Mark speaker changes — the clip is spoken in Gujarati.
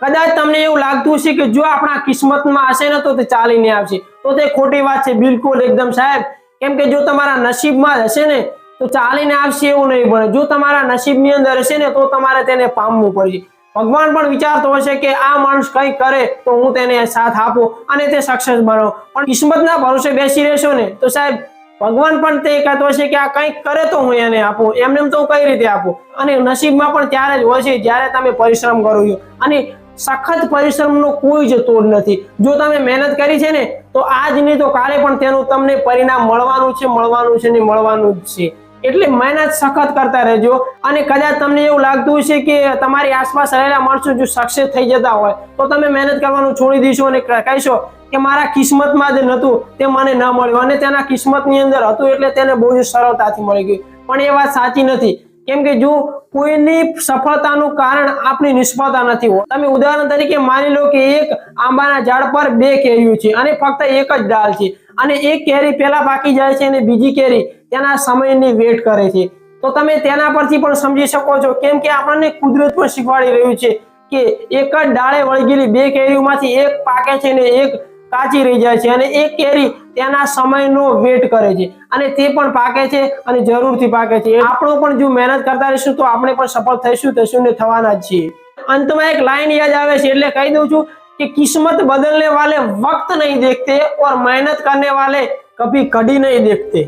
Speaker 1: કદાચ તમને એવું લાગતું હશે કે જો આપણા કિસ્મતમાં હશે ને તો તે ચાલીને આવશે, તો તે ખોટી વાત છે બિલકુલ એકદમ સાહેબ। કેમ કે જો તમારા નસીબમાં હશે ને તો ચાલીને આવશે એવું નહીં બને, જો તમારા નસીબની અંદર હશે ને તો તમારે તેને પામવું પડશે। ભગવાન પણ વિચારતો હશે કે આ માણસ કંઈક કરે તો હું તેને સાથ આપું અને તે સક્સેસ બનો, પણ કિસ્મતના ભરોસે બેસી રહેશો ને તો સાહેબ ભગવાન પણ તે કહેતો હશે કે આ કંઈક કરે તો હું એને આપું, એમને તો કઈ રીતે આપું। અને નસીબમાં પણ ત્યારે જ હોય છે જ્યારે તમે પરિશ્રમ કરો છો, અને સખત પરિશ્રમનો કોઈ જ તોડ નથી। જો તમે મહેનત કરી છે ને તો આજ નહીં તો કાલે પણ તેનું તમને પરિણામ મળવાનું છે, મળવાનું છે ને મળવાનું જ છે। એટલે મહેનત સખત કરતા રહેજો। અને કદાચ તમને એવું લાગતું હશે કે તમારી આસપાસ રહેલા માણસો જો સક્સેસ થઈ જતા હોય તો તમે મહેનત કરવાનું છોડી દેશો અને કહેશો કે મારા કિસ્મતમાં જ નહોતું તે મને ન મળ્યું, અને તેના કિસ્મતની અંદર હતું એટલે તેને બહુ જ સરળતાથી મળી ગયું, પણ એ વાત સાચી નથી। કેમ કે જો કોઈની સફળતાનું કારણ આપણી નિષ્ફળતા નથી હોતી। તમે ઉદાહરણ તરીકે માની લો કે એક આંબાના ઝાડ પર 2 કેરીઓ છે અને ફક્ત એક જ ડાળ છે, અને એક કેરી પહેલા પાકી જાય છે અને બીજી કેરી તેના સમયની વેટ કરે છે, તો તમે તેના પરથી પણ સમજી શકો છો। કેમ કે આપણને કુદરત પણ શીખવાડી રહ્યું છે કે એક જ ડાળે વળગેલી 2 કેરીઓમાંથી એક પાકે છે ને એક કાચી રહી જાય છે, અને એક કેરી તેના સમયનો વેટ કરે છે અને તે પણ પાકે છે અને જરૂરથી પાકે છે। આપણો પણ જો મહેનત કરતા રહીશું તો આપણે પણ સફળ થઈશું ને થવાના જ છીએ। અંતમાં એક લાઈન યાદ આવે છે એટલે કહી દઉં છું कि किस्मत बदलने वाले वक्त नहीं देखते और मेहनत करने वाले कभी घड़ी नहीं देखते।